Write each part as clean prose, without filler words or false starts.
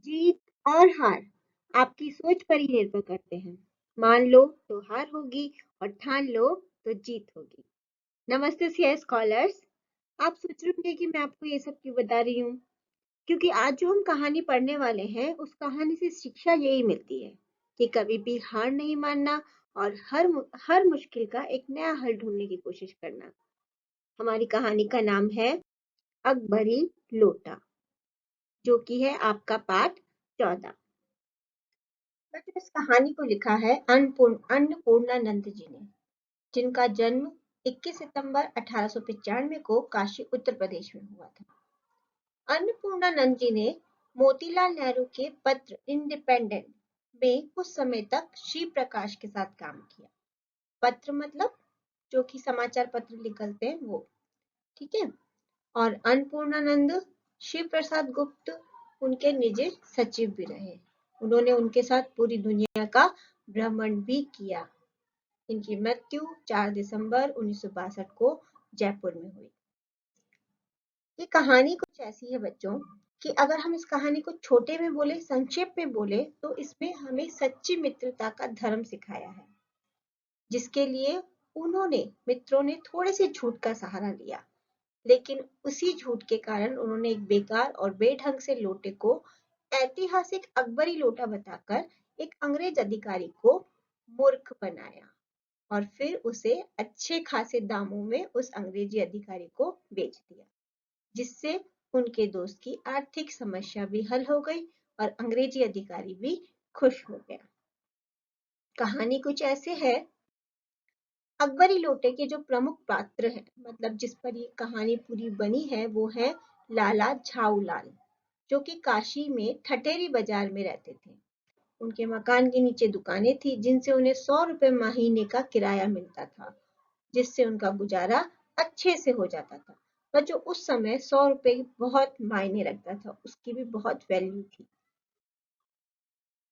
जीत और हार आपकी सोच पर ही निर्भर करते हैं। मान लो तो हार होगी और ठान लो तो जीत होगी। नमस्ते सीए स्कॉलर्स। आप सोच रहे होंगे कि मैं आपको ये सब क्यों बता रही हूँ, क्योंकि आज जो हम कहानी पढ़ने वाले हैं उस कहानी से शिक्षा यही मिलती है कि कभी भी हार नहीं मानना और हर मुश्किल का एक नया हल ढूंढने की कोशिश करना। हमारी कहानी का नाम है अकबरी लोटा, जो कि है आपका पाठ 14। बच्चों, इस कहानी को लिखा है अन्नपूर्णानंद जी ने, जिनका जन्म 21 सितंबर 1895 को काशी उत्तर प्रदेश में हुआ था। अन्नपूर्णानंद जी ने मोतीलाल नेहरू के पत्र इंडिपेंडेंट में कुछ समय तक शिव प्रकाश के साथ काम किया। पत्र मतलब जो कि समाचार पत्र निकलते हैं वो, ठीक है। और अन्नपूर्णानंद शिव प्रसाद गुप्त उनके निजी सचिव भी रहे। उन्होंने उनके साथ पूरी दुनिया का भ्रमण भी किया। इनकी मृत्यु 4 दिसंबर 1962 को जयपुर में हुई। ये कहानी कुछ ऐसी है बच्चों कि अगर हम इस कहानी को छोटे में बोले, संक्षेप में बोले, तो इसमें हमें सच्ची मित्रता का धर्म सिखाया है, जिसके लिए मित्रों ने थोड़े से झूठ का सहारा लिया, लेकिन उसी झूठ के कारण उन्होंने एक बेकार और बेढंग से लोटे को ऐतिहासिक अकबरी लोटा बताकर एक अंग्रेज अधिकारी को मूर्ख बनाया और फिर उसे अच्छे खासे दामों में उस अंग्रेजी अधिकारी को बेच दिया, जिससे उनके दोस्त की आर्थिक समस्या भी हल हो गई और अंग्रेजी अधिकारी भी खुश हो गया। कहानी कुछ ऐसे है। अकबरी लोटे के जो प्रमुख पात्र हैं, मतलब जिस पर ये कहानी पूरी बनी है, वो है लाला झाऊलाल, जो कि काशी में ठठेरी बाजार में रहते थे। उनके मकान के नीचे दुकानें थी, जिनसे उन्हें 100 रुपए महीने का किराया मिलता था, जिससे उनका गुजारा अच्छे से हो जाता था। पर जो उस समय 100 रुपए बहुत मायने रखता था, उसकी भी बहुत वैल्यू थी।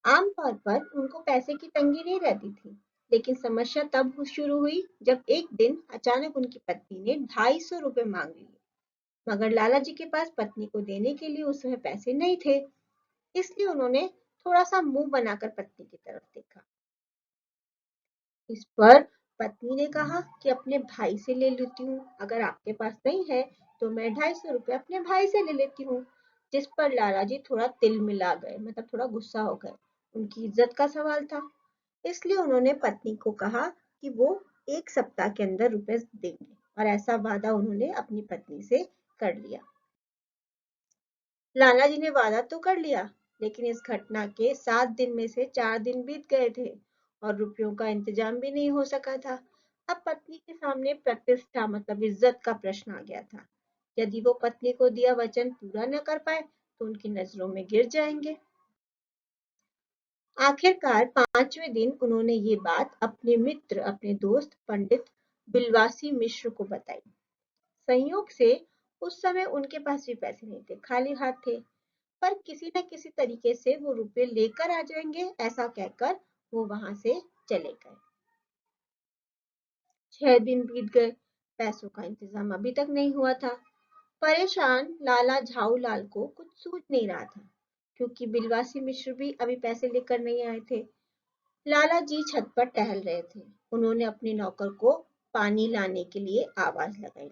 आमतौर पर उनको पैसे की तंगी नहीं रहती थी, लेकिन समस्या तब शुरू हुई जब एक दिन अचानक उनकी पत्नी ने 250 रुपए मांग लिए, मगर लाला जी के पास पत्नी को देने के लिए उस समय पैसे नहीं थे। इसलिए उन्होंने थोड़ा सा मुंह बनाकर पत्नी की तरफ देखा। इस पर पत्नी ने कहा कि अपने भाई से ले लेती हूँ, अगर आपके पास नहीं है तो मैं 250 रुपए अपने भाई से ले लेती हूँ। जिस पर लाला जी थोड़ा तिल मिला गए, मतलब थोड़ा गुस्सा हो गए। उनकी इज्जत का सवाल था, इसलिए उन्होंने पत्नी को कहा कि वो 1 सप्ताह के अंदर रुपए देंगे, और ऐसा वादा उन्होंने अपनी पत्नी से कर लिया। लाला जी ने वादा तो कर लिया, लेकिन इस घटना के 7 दिन में से 4 दिन बीत गए थे और रुपयों का इंतजाम भी नहीं हो सका था। अब पत्नी के सामने प्रतिष्ठा मतलब इज्जत का प्रश्न आ गया था। यदि वो पत्नी को दिया वचन पूरा न कर पाए तो उनकी नजरों में गिर जाएंगे। आखिरकार 5वें दिन उन्होंने ये बात अपने दोस्त पंडित बिलवासी मिश्र को बताई। संयोग से उस समय उनके पास भी पैसे नहीं थे, खाली हाथ थे, पर किसी न किसी तरीके से वो रुपए लेकर आ जाएंगे, ऐसा कहकर वो वहां से चले गए। 6 दिन बीत गए, पैसों का इंतजाम अभी तक नहीं हुआ था। परेशान लाला झाऊलाल को कुछ सूझ नहीं रहा था, क्योंकि बिलवासी मिश्र भी अभी पैसे लेकर नहीं आए थे। लाला जी छत पर टहल रहे थे। उन्होंने अपने नौकर को पानी लाने के लिए आवाज लगाई।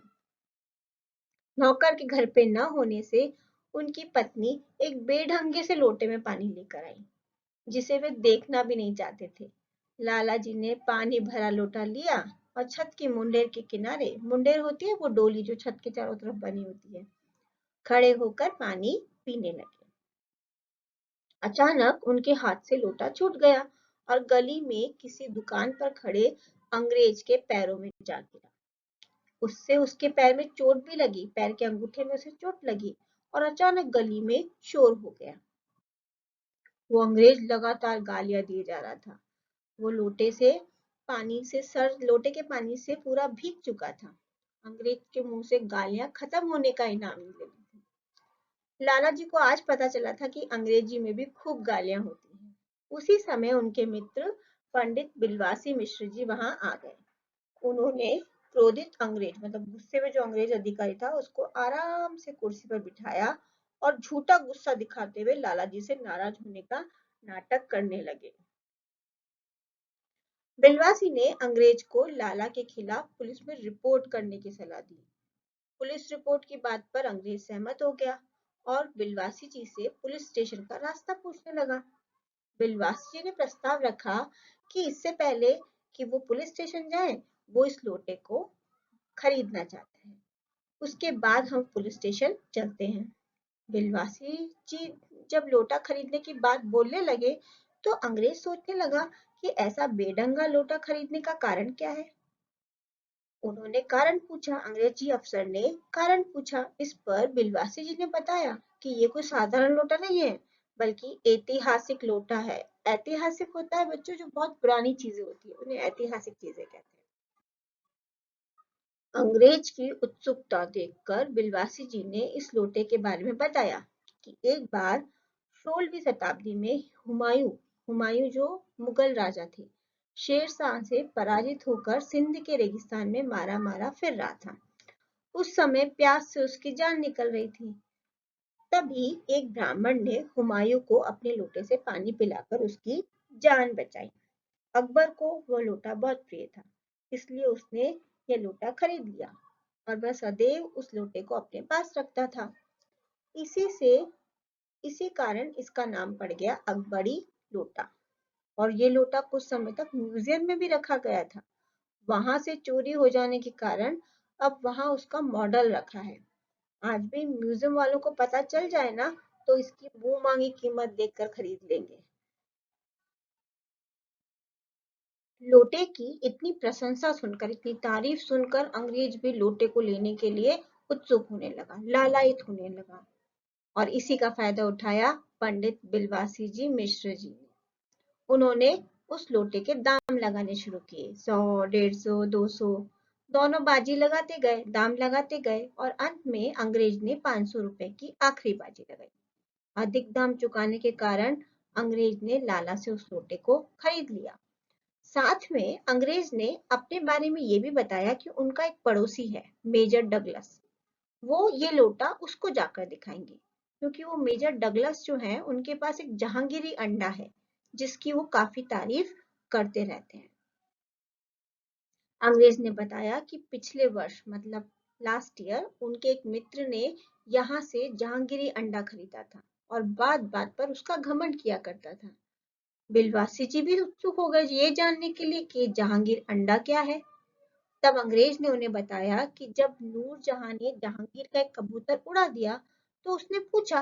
नौकर के घर पे न होने से उनकी पत्नी एक बेढंगे से लोटे में पानी लेकर आई, जिसे वे देखना भी नहीं चाहते थे। लाला जी ने पानी भरा लोटा लिया और छत के मुंडेर के किनारे, मुंडेर होती है वो डोली जो छत के चारों तरफ बनी होती है, खड़े होकर पानी पीने लगे। अचानक उनके हाथ से लोटा छूट गया और गली में किसी दुकान पर खड़े अंग्रेज के पैरों में जा गिरा। उससे उसके पैर में चोट भी लगी, पैर के अंगूठे में उसे चोट लगी और अचानक गली में शोर हो गया। वो अंग्रेज लगातार गालियां दिए जा रहा था। वो लोटे के पानी से पूरा भीग चुका था। अंग्रेज के मुंह से गालियां खत्म होने का ही नाम नहीं ले रही थी। लाला जी को आज पता चला था कि अंग्रेजी में भी खूब गालियां होती हैं। उसी समय उनके मित्र पंडित बिलवासी मिश्र जी वहां आ गए। उन्होंने क्रोधित अंग्रेज मतलब गुस्से में जो अंग्रेज अधिकारी था उसको आराम से कुर्सी पर बिठाया और झूठा गुस्सा दिखाते हुए लाला जी से नाराज होने का नाटक करने लगे। बिलवासी ने अंग्रेज को लाला के खिलाफ पुलिस में रिपोर्ट करने की सलाह दी। पुलिस रिपोर्ट की बात पर अंग्रेज सहमत हो गया और बिलवासी जी से पुलिस स्टेशन का रास्ता पूछने लगा। बिलवासी जी ने प्रस्ताव रखा कि इससे पहले कि वो पुलिस स्टेशन जाएं, वो इस लोटे को खरीदना चाहते हैं। उसके बाद हम पुलिस स्टेशन चलते हैं। बिलवासी जी जब लोटा खरीदने की बात बोलने लगे तो अंग्रेज सोचने लगा कि ऐसा बेढंगा लोटा खरीदने का कारण क्या है। उन्होंने कारण पूछा, अंग्रेजी अफसर ने कारण पूछा। इस पर बिलवासी जी ने बताया कि ये कोई साधारण लोटा नहीं है, बल्कि ऐतिहासिक लोटा है। ऐतिहासिक होता है बच्चों जो बहुत पुरानी चीजें होती है, उन्हें ऐतिहासिक चीजें कहते हैं। अंग्रेज की उत्सुकता देखकर बिलवासी जी ने इस लोटे के बारे में बताया कि एक बार 16वीं शताब्दी में हुमायूं जो मुगल राजा थे, शेरशाह से पराजित होकर सिंध के रेगिस्तान में मारा मारा फिर रहा था। उस समय प्यास से उसकी जान निकल रही थी। तभी एक ब्राह्मण ने हुमायूं को अपने लोटे से पानी पिलाकर उसकी जान बचाई। अकबर को वह लोटा बहुत प्रिय था, इसलिए उसने यह लोटा खरीद लिया और वह सदैव उस लोटे को अपने पास रखता था। इसी कारण इसका नाम पड़ गया अकबरी लोटा। और ये लोटा कुछ समय तक म्यूजियम में भी रखा गया था। वहां से चोरी हो जाने के कारण अब वहां उसका मॉडल रखा है। आज भी म्यूजियम वालों को पता चल जाए ना तो इसकी मुंह मांगी कीमत देखकर खरीद लेंगे। लोटे की इतनी प्रशंसा सुनकर, इतनी तारीफ सुनकर अंग्रेज भी लोटे को लेने के लिए उत्सुक होने लगा, लालायित होने लगा। और इसी का फायदा उठाया पंडित बिलवासी जी मिश्र जी ने। उन्होंने उस लोटे के दाम लगाने शुरू किए। 100, 150, 200 दोनों बाजी लगाते गए, दाम लगाते गए और अंत में अंग्रेज ने 500 रुपए की आखिरी बाजी लगाई। अधिक दाम चुकाने के कारण अंग्रेज ने लाला से उस लोटे को खरीद लिया। साथ में अंग्रेज ने अपने बारे में ये भी बताया कि उनका एक पड़ोसी है, मेजर डगलस। वो ये लोटा उसको जाकर दिखाएंगे, क्योंकि वो मेजर डगलस जो है उनके पास एक जहांगीरी अंडा है जिसकी वो काफी तारीफ करते रहते हैं। अंग्रेज ने बताया कि पिछले वर्ष मतलब लास्ट ईयर उनके एक मित्र ने यहाँ से जहांगीरी अंडा खरीदा था और बात बात पर उसका घमंड किया करता था। बिलवासी जी भी उत्सुक हो गए ये जानने के लिए कि जहांगीर अंडा क्या है। तब अंग्रेज ने उन्हें बताया कि जब नूरजहां ने जहांगीर का एक कबूतर उड़ा दिया तो उसने पूछा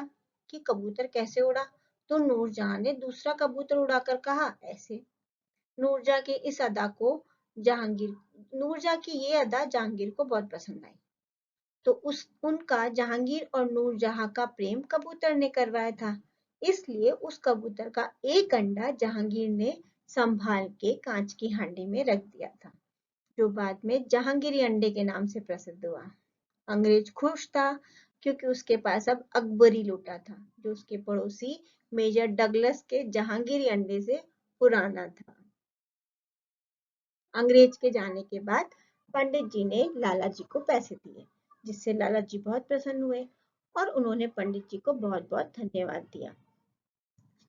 कि कबूतर कैसे उड़ा, तो नूरजहां ने दूसरा कबूतर उड़ाकर कहा ऐसे। नूरजहां की इस अदा को जहांगीर नूरजहां की ये अदा जहांगीर को बहुत पसंद आई। तो उनका जहांगीर और नूरजहां का प्रेम कबूतर ने करवाया था, इसलिए उस कबूतर का एक अंडा जहांगीर ने संभाल के कांच की हांडी में रख दिया था, जो बाद में जहांगीरी अंडे के नाम से प्रसिद्ध हुआ। अंग्रेज खुश था क्योंकि उसके पास अब अकबरी लोटा था, जो उसके पड़ोसी मेजर डगलस के जहांगीरी अंडे से पुराना था। अंग्रेज के जाने के बाद पंडित जी ने लाला जी को पैसे दिए, जिससे लाला जी बहुत प्रसन्न हुए और उन्होंने पंडित जी को बहुत बहुत धन्यवाद दिया।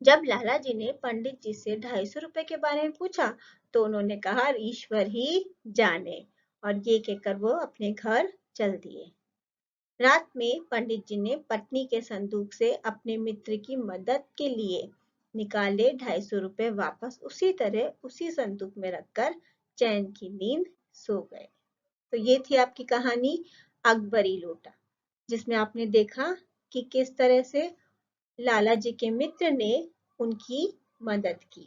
जब लाला जी ने पंडित जी से 250 रुपए के बारे में पूछा तो उन्होंने कहा ईश्वर ही जाने, और ये कहकर वो अपने घर चल दिए। रात में पंडित जी ने पत्नी के संदूक से अपने मित्र की मदद के लिए निकाले 250 रुपए वापस उसी तरह उसी संदूक में रखकर चैन की नींद सो गए। तो ये थी आपकी कहानी अकबरी लोटा, जिसमें आपने देखा कि किस तरह से लाला जी के मित्र ने उनकी मदद की।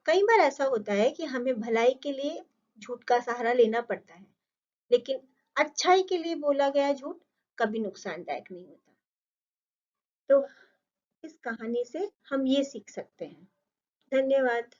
कई बार ऐसा होता है कि हमें भलाई के लिए झूठ का सहारा लेना पड़ता है, लेकिन अच्छाई के लिए बोला गया झूठ कभी नुकसानदायक नहीं होता। तो इस कहानी से हम ये सीख सकते हैं। धन्यवाद।